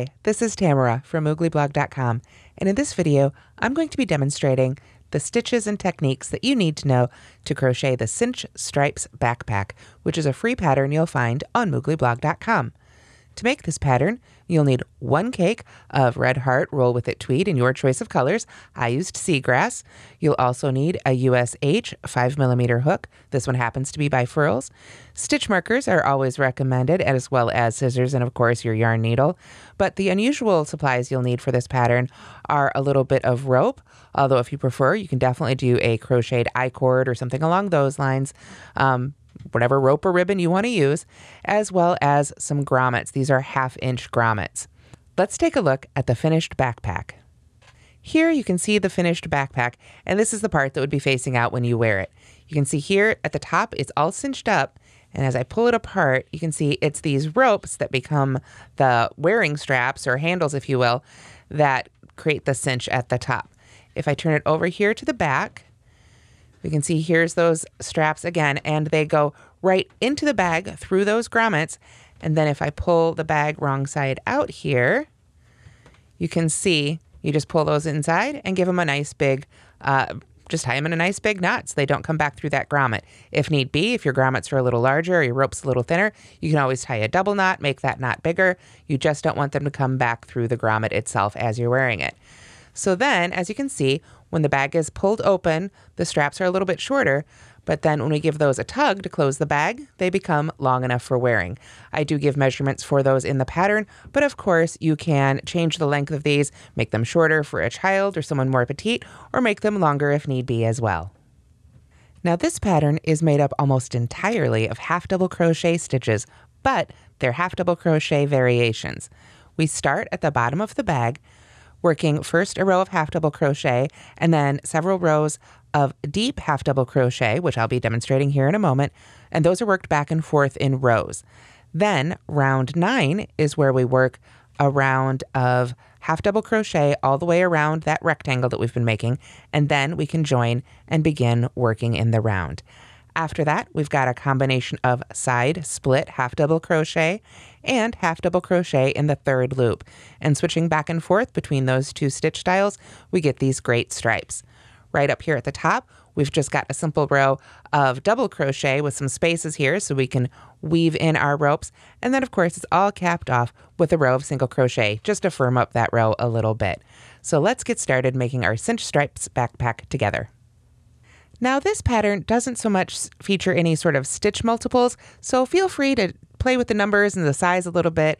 Hi, this is Tamara from mooglyblog.com, and in this video, I'm going to be demonstrating the stitches and techniques that you need to know to crochet the Cinch Stripes Backpack, which is a free pattern you'll find on mooglyblog.com. To make this pattern, you'll need 1 cake of red heart roll with it tweed in your choice of colors. I used seagrass. You'll also need a USH 5mm hook. This one happens to be by Furls. Stitch markers are always recommended, as well as scissors and of course your yarn needle. But the unusual supplies you'll need for this pattern are a little bit of rope, although if you prefer, you can definitely do a crocheted I-cord or something along those lines. Whatever rope or ribbon you want to use, as well as some grommets. These are 1/2-inch grommets. Let's take a look at the finished backpack. Here you can see the finished backpack, and this is the part that would be facing out when you wear it. You can see here at the top, it's all cinched up, and as I pull it apart, you can see it's these ropes that become the wearing straps, or handles if you will, that create the cinch at the top. If I turn it over here to the back, we can see here's those straps again, and they go right into the bag through those grommets. And then if I pull the bag wrong side out here, you can see you just pull those inside and give them a nice big, just tie them in a nice big knot so they don't come back through that grommet. If need be, if your grommets are a little larger or your rope's a little thinner, you can always tie a double knot, make that knot bigger. You just don't want them to come back through the grommet itself as you're wearing it. So then, as you can see, when the bag is pulled open, the straps are a little bit shorter, but then when we give those a tug to close the bag, they become long enough for wearing. I do give measurements for those in the pattern, but of course you can change the length of these, make them shorter for a child or someone more petite, or make them longer if need be as well. Now this pattern is made up almost entirely of half double crochet stitches, but they're half double crochet variations. We start at the bottom of the bag, working first a row of half double crochet and then several rows of deep half double crochet, which I'll be demonstrating here in a moment, and those are worked back and forth in rows. Then round 9 is where we work a round of half double crochet all the way around that rectangle that we've been making, and then we can join and begin working in the round. After that, we've got a combination of side split half double crochet and half double crochet in the 3rd loop. And switching back and forth between those 2 stitch styles, we get these great stripes. Right up here at the top, we've just got a simple row of double crochet with some spaces here so we can weave in our ropes. And then of course, it's all capped off with a row of single crochet just to firm up that row a little bit. So let's get started making our Cinch Stripes backpack together. Now this pattern doesn't so much feature any sort of stitch multiples, so feel free to play with the numbers and the size a little bit.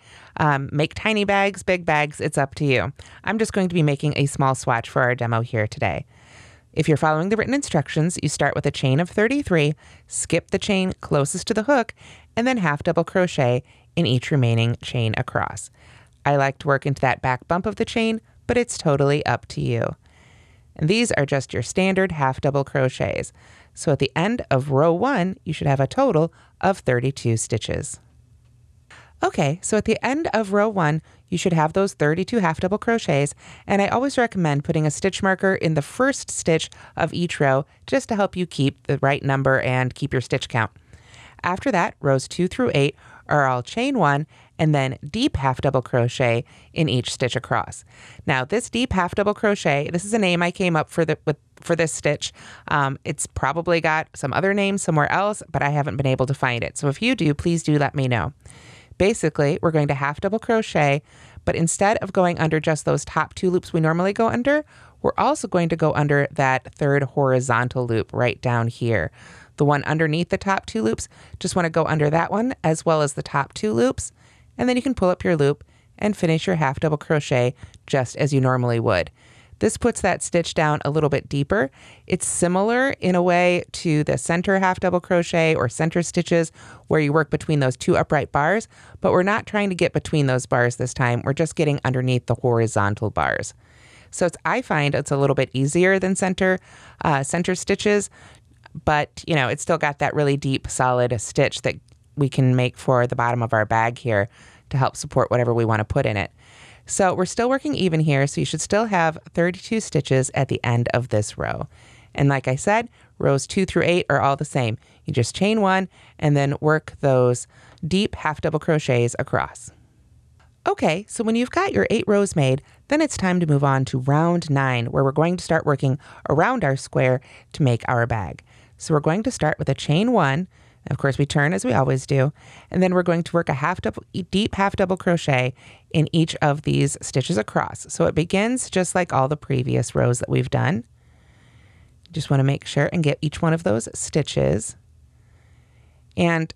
Make tiny bags, big bags, it's up to you. I'm just going to be making a small swatch for our demo here today. If you're following the written instructions, you start with a chain of 33, skip the chain closest to the hook, and then half double crochet in each remaining chain across. I like to work into that back bump of the chain, but it's totally up to you. And these are just your standard half double crochets. So at the end of row 1, you should have a total of 32 stitches. Okay, so at the end of row 1, you should have those 32 half double crochets, and I always recommend putting a stitch marker in the first stitch of each row just to help you keep the right number and keep your stitch count. After that, rows 2 through 8 are all chain 1 and then deep half double crochet in each stitch across. Now this deep half double crochet, this is a name I came up for this stitch. It's probably got some other name somewhere else, but I haven't been able to find it. So if you do, please do let me know. Basically, we're going to half double crochet, but instead of going under just those top 2 loops we normally go under, we're also going to go under that 3rd horizontal loop right down here. The one underneath the top 2 loops, just want to go under that one as well as the top 2 loops, and then you can pull up your loop and finish your half double crochet just as you normally would. This puts that stitch down a little bit deeper. It's similar in a way to the center half double crochet or center stitches where you work between those 2 upright bars, but we're not trying to get between those bars this time. We're just getting underneath the horizontal bars. So I find it's a little bit easier than center stitches, but you know, it's still got that really deep, solid stitch that we can make for the bottom of our bag here to help support whatever we want to put in it. So we're still working even here, so you should still have 32 stitches at the end of this row. And like I said, rows 2 through 8 are all the same. You just chain 1 and then work those deep half double crochets across. Okay, so when you've got your 8 rows made, then it's time to move on to round 9, where we're going to start working around our square to make our bag. So we're going to start with a chain 1. Of course, we turn as we always do, and then we're going to work a deep half double crochet in each of these stitches across. So it begins just like all the previous rows that we've done. Just want to make sure and get each one of those stitches. And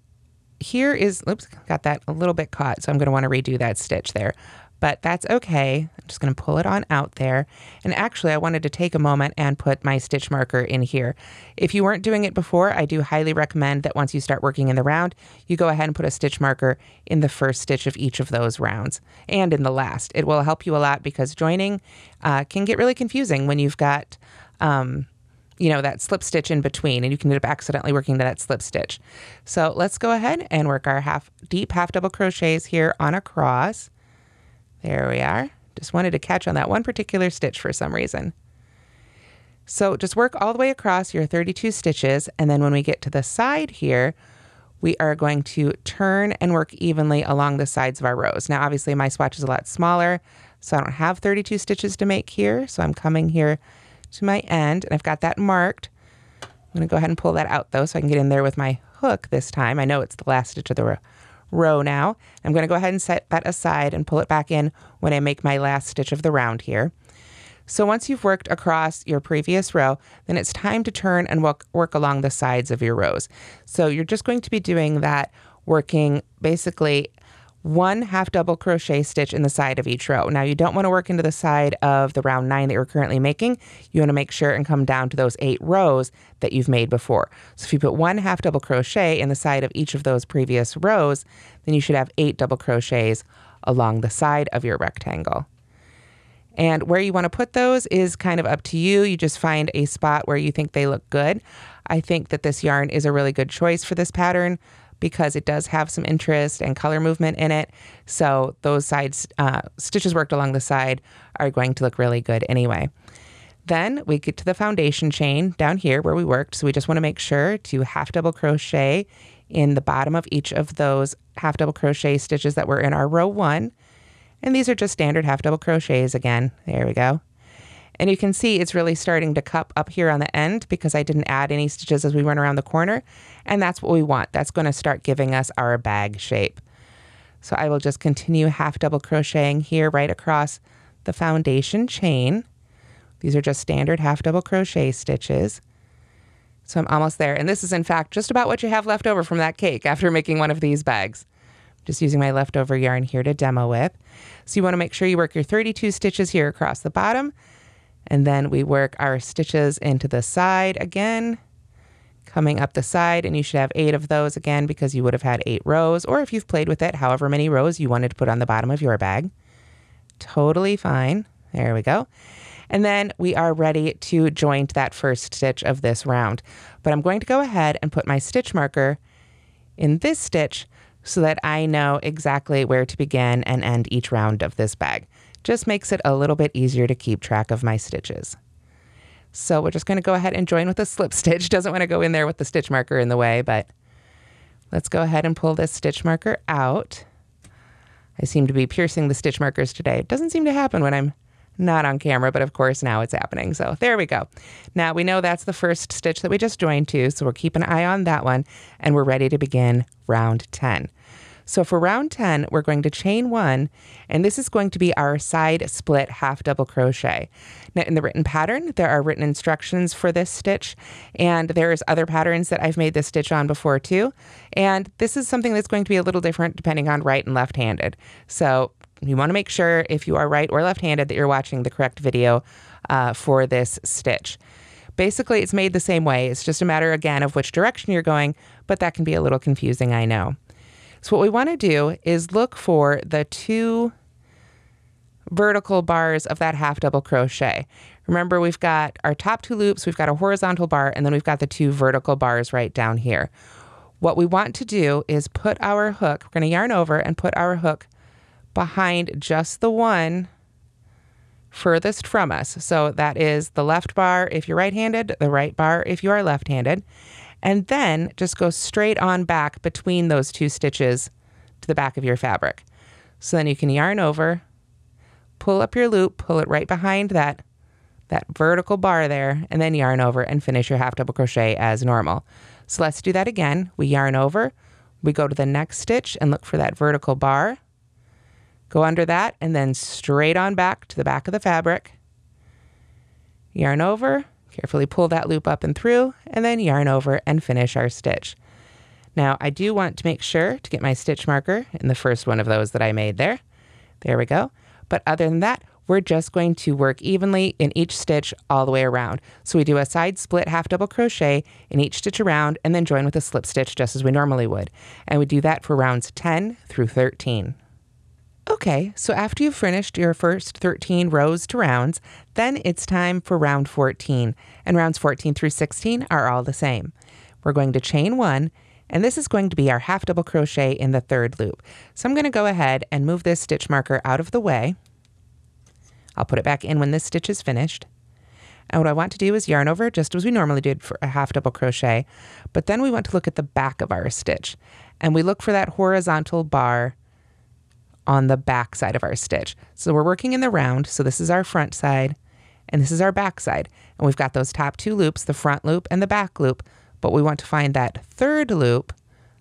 here is, oops, got that a little bit caught, so I'm going to want to redo that stitch there. But that's okay. I'm just going to pull it on out there. And actually, I wanted to take a moment and put my stitch marker in here. If you weren't doing it before, I do highly recommend that once you start working in the round, you go ahead and put a stitch marker in the first stitch of each of those rounds and in the last. It will help you a lot because joining can get really confusing when you've got that slip stitch in between, and you can end up accidentally working to that slip stitch. So let's go ahead and work our deep half double crochets here on across. There we are. Just wanted to catch on that one particular stitch for some reason. So just work all the way across your 32 stitches, and then when we get to the side here, we are going to turn and work evenly along the sides of our rows. Now obviously my swatch is a lot smaller, so I don't have 32 stitches to make here, so I'm coming here to my end, and I've got that marked. I'm going to go ahead and pull that out though so I can get in there with my hook this time. I know it's the last stitch of the row now. I'm going to go ahead and set that aside and pull it back in when I make my last stitch of the round here. So once you've worked across your previous row, then it's time to turn and work along the sides of your rows. So you're just going to be doing that, working basically one half double crochet stitch in the side of each row. Now you don't want to work into the side of the round 9 that you're currently making. You want to make sure and come down to those 8 rows that you've made before. So if you put one half double crochet in the side of each of those previous rows, then you should have 8 double crochets along the side of your rectangle. And where you want to put those is kind of up to you. You just find a spot where you think they look good. I think that this yarn is a really good choice for this pattern because it does have some interest and color movement in it. So those stitches worked along the side are going to look really good anyway. Then we get to the foundation chain down here where we worked. So we just want to make sure to half double crochet in the bottom of each of those half double crochet stitches that were in our row 1. And these are just standard half double crochets again. There we go. And you can see it's really starting to cup up here on the end because I didn't add any stitches as we went around the corner. And that's what we want. That's going to start giving us our bag shape. So I will just continue half double crocheting here right across the foundation chain. These are just standard half double crochet stitches. So I'm almost there. And this is in fact just about what you have left over from that cake after making one of these bags. Just using my leftover yarn here to demo with. So you want to make sure you work your 32 stitches here across the bottom. And then we work our stitches into the side again, coming up the side, and you should have 8 of those again because you would have had 8 rows, or if you've played with it, however many rows you wanted to put on the bottom of your bag. Totally fine. There we go. And then we are ready to joint that first stitch of this round. But I'm going to go ahead and put my stitch marker in this stitch so that I know exactly where to begin and end each round of this bag. Just makes it a little bit easier to keep track of my stitches. So we're just going to go ahead and join with a slip stitch. Doesn't want to go in there with the stitch marker in the way, but let's go ahead and pull this stitch marker out. I seem to be piercing the stitch markers today. It doesn't seem to happen when I'm not on camera, but of course now it's happening. So there we go. Now we know that's the first stitch that we just joined to, so we'll keep an eye on that one, and we're ready to begin round 10. So for round 10, we're going to chain 1, and this is going to be our side split half double crochet. Now in the written pattern, there are written instructions for this stitch, and there's other patterns that I've made this stitch on before too. And this is something that's going to be a little different depending on right and left-handed. So you want to make sure if you are right or left-handed that you're watching the correct video for this stitch. Basically, it's made the same way. It's just a matter, again, of which direction you're going, but that can be a little confusing, I know. So what we want to do is look for the 2 vertical bars of that half double crochet. Remember, we've got our top 2 loops, we've got a horizontal bar, and then we've got the 2 vertical bars right down here. What we want to do is put our hook, we're going to yarn over and put our hook behind just the one furthest from us. So that is the left bar if you're right-handed, the right bar if you are left-handed. And then just go straight on back between those 2 stitches to the back of your fabric. So then you can yarn over, pull up your loop, pull it right behind that vertical bar there, and then yarn over and finish your half double crochet as normal. So let's do that again. We yarn over, we go to the next stitch and look for that vertical bar, go under that, and then straight on back to the back of the fabric. Yarn over, carefully pull that loop up and through, and then yarn over and finish our stitch. Now I do want to make sure to get my stitch marker in the first one of those that I made there. There we go. But other than that, we're just going to work evenly in each stitch all the way around. So we do a side split half double crochet in each stitch around and then join with a slip stitch just as we normally would. And we do that for rounds 10 through 13. Okay, so after you've finished your first 13 rows to rounds, then it's time for round 14. And rounds 14 through 16 are all the same. We're going to chain 1, and this is going to be our half double crochet in the third loop. So I'm going to go ahead and move this stitch marker out of the way. I'll put it back in when this stitch is finished. And what I want to do is yarn over just as we normally did for a half double crochet, but then we want to look at the back of our stitch. And we look for that horizontal bar on the back side of our stitch. So we're working in the round, so this is our front side, and this is our back side. And we've got those top two loops, the front loop and the back loop, but we want to find that third loop,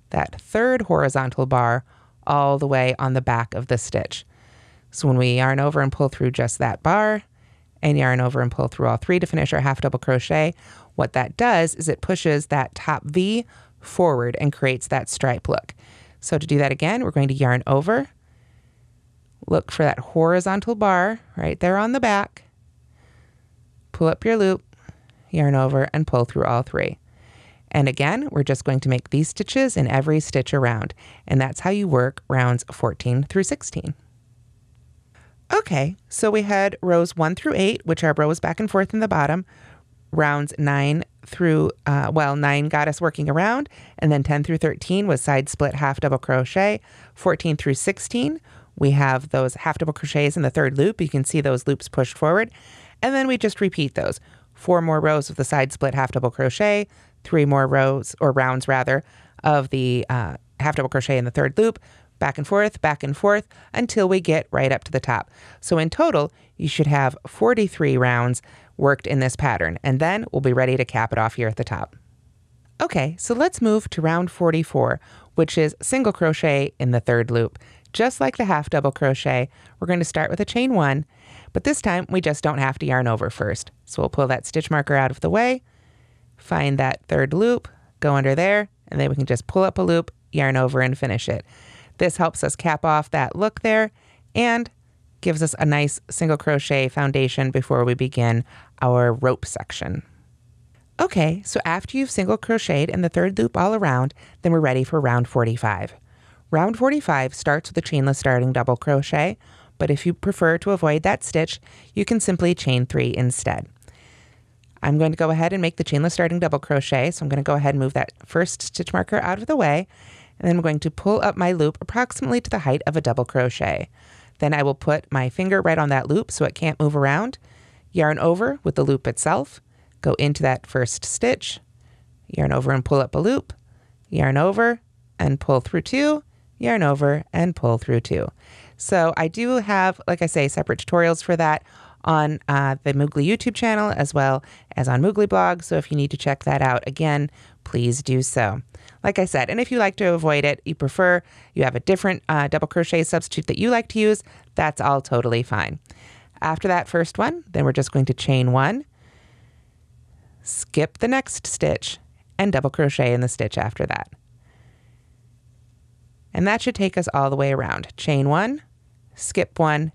that third horizontal bar, all the way on the back of the stitch. So when we yarn over and pull through just that bar, and yarn over and pull through all three to finish our half double crochet, what that does is it pushes that top V forward and creates that stripe look. So to do that again, we're going to yarn over, look for that horizontal bar right there on the back, pull up your loop, yarn over, and pull through all three. And again, we're just going to make these stitches in every stitch around, and that's how you work rounds 14 through 16. Okay, so we had rows 1 through 8, which are rows back and forth in the bottom. Rounds 9 through, 9 got us working around, and then 10 through 13 was side split half double crochet. 14 through 16, we have those half double crochets in the third loop. You can see those loops pushed forward. And then we just repeat those. 4 more rows of the side split half double crochet, 3 more rows, or rounds rather, of the half double crochet in the third loop, back and forth, until we get right up to the top. So in total, you should have 43 rounds worked in this pattern, and then we'll be ready to cap it off here at the top. Okay, so let's move to round 44, which is single crochet in the third loop. Just like the half double crochet, we're going to start with a chain 1, but this time we just don't have to yarn over first. So we'll pull that stitch marker out of the way, find that third loop, go under there, and then we can just pull up a loop, yarn over, and finish it. This helps us cap off that look there and gives us a nice single crochet foundation before we begin our rope section. Okay, so after you've single crocheted in the third loop all around, then we're ready for round 45. Round 45 starts with a chainless starting double crochet, but if you prefer to avoid that stitch, you can simply chain 3 instead. I'm going to go ahead and make the chainless starting double crochet, so I'm going to go ahead and move that first stitch marker out of the way, and then I'm going to pull up my loop approximately to the height of a double crochet. Then I will put my finger right on that loop so it can't move around, yarn over with the loop itself, go into that first stitch, yarn over and pull up a loop, yarn over and pull through 2, yarn over and pull through 2. So I do have, like I say, separate tutorials for that on the Moogly YouTube channel as well as on Moogly blog. So if you need to check that out again, please do so. Like I said, and if you like to avoid it, you have a different double crochet substitute that you like to use, that's all totally fine. After that first one, then we're just going to chain 1, skip the next stitch, and double crochet in the stitch after that. And that should take us all the way around. Chain 1, skip 1,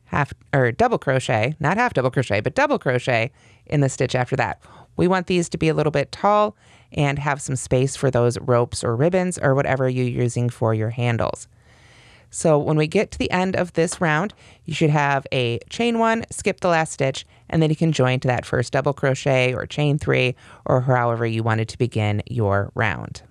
double crochet, not half double crochet, but double crochet in the stitch after that. We want these to be a little bit tall and have some space for those ropes or ribbons or whatever you're using for your handles. So when we get to the end of this round, you should have a chain 1, skip the last stitch, and then you can join to that first double crochet or chain 3 or however you wanted to begin your round.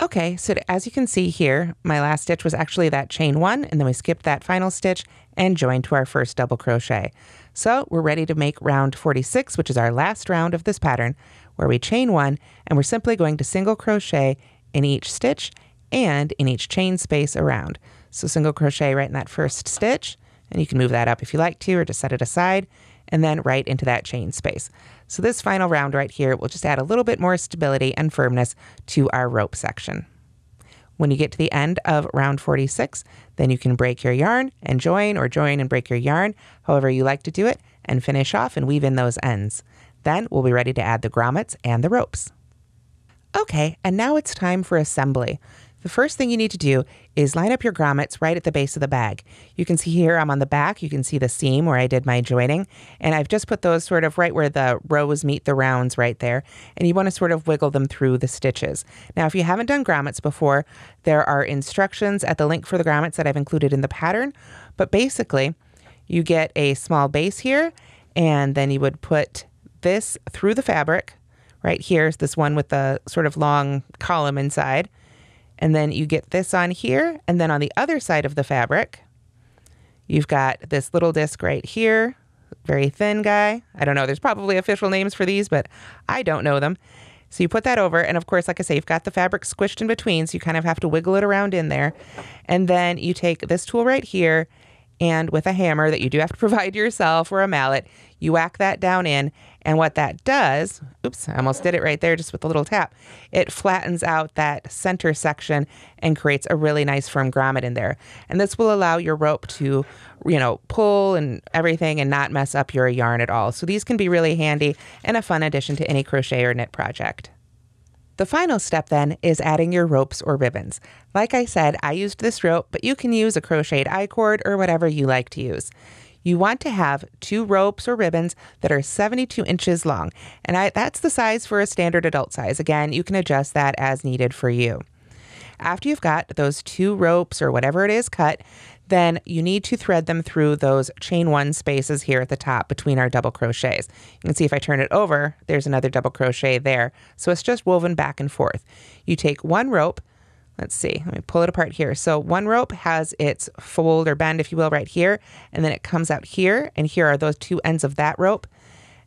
Okay, so as you can see here, my last stitch was actually that chain 1, and then we skipped that final stitch and joined to our first double crochet. So we're ready to make round 46, which is our last round of this pattern, where we chain 1, and we're simply going to single crochet in each stitch and in each chain space around. So single crochet right in that first stitch, and you can move that up if you like to, or just set it aside, and then right into that chain space. So this final round right here will just add a little bit more stability and firmness to our rope section. When you get to the end of round 46, then you can break your yarn and join, or join and break your yarn, however you like to do it, and finish off and weave in those ends. Then we'll be ready to add the grommets and the ropes. Okay, and now it's time for assembly. The first thing you need to do is line up your grommets right at the base of the bag. You can see here I'm on the back, you can see the seam where I did my joining, and I've just put those sort of right where the rows meet the rounds right there, and you want to sort of wiggle them through the stitches. Now if you haven't done grommets before, there are instructions at the link for the grommets that I've included in the pattern, but basically you get a small base here, and then you would put this through the fabric right here, this one with the sort of long column inside. And then you get this on here, and then on the other side of the fabric, you've got this little disc right here, very thin guy. I don't know, there's probably official names for these, but I don't know them. So you put that over, and of course, like I say, you've got the fabric squished in between, so you kind of have to wiggle it around in there. And then you take this tool right here, and with a hammer that you do have to provide yourself, or a mallet, you whack that down in, and what that does, oops, I almost did it right there just with a little tap, it flattens out that center section and creates a really nice firm grommet in there. And this will allow your rope to, pull and everything and not mess up your yarn at all. So these can be really handy and a fun addition to any crochet or knit project. The final step then is adding your ropes or ribbons. Like I said, I used this rope, but you can use a crocheted I-cord or whatever you like to use. You want to have 2 ropes or ribbons that are 72 inches long, and that's the size for a standard adult size. Again, you can adjust that as needed for you. After you've got those 2 ropes or whatever it is cut, then you need to thread them through those chain 1 spaces here at the top between our double crochets. You can see if I turn it over, there's another double crochet there. So it's just woven back and forth. You take 1 rope, let's see, let me pull it apart here. So 1 rope has its fold or bend, if you will, right here, and then it comes out here, and here are those 2 ends of that rope.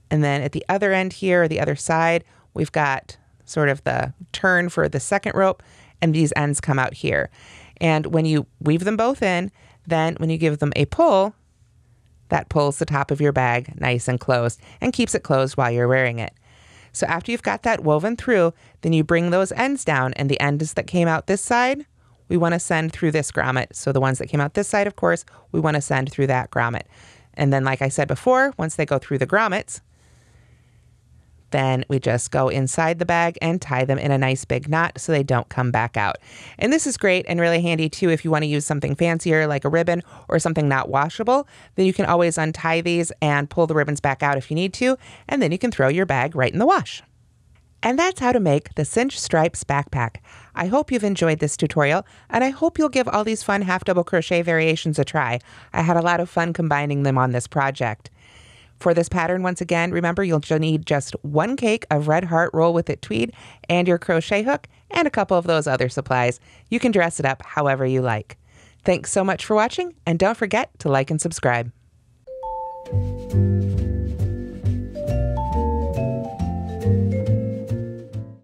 And then at the other end here, or the other side, we've got sort of the turn for the second rope, and these ends come out here. And when you weave them both in, then when you give them a pull, that pulls the top of your bag nice and closed and keeps it closed while you're wearing it. So after you've got that woven through, then you bring those ends down, and the ends that came out this side, we want to send through this grommet. So the ones that came out this side, of course, we want to send through that grommet. And then like I said before, once they go through the grommets, then we just go inside the bag and tie them in a nice big knot so they don't come back out. And this is great and really handy too if you want to use something fancier like a ribbon or something not washable. Then you can always untie these and pull the ribbons back out if you need to, and then you can throw your bag right in the wash. And that's how to make the Cinch Stripes backpack. I hope you've enjoyed this tutorial, and I hope you'll give all these fun half double crochet variations a try. I had a lot of fun combining them on this project. For this pattern, once again, remember you'll need just 1 cake of red heart roll with it tweed and your crochet hook and a couple of those other supplies. You can dress it up however you like. Thanks so much for watching, and don't forget to like and subscribe.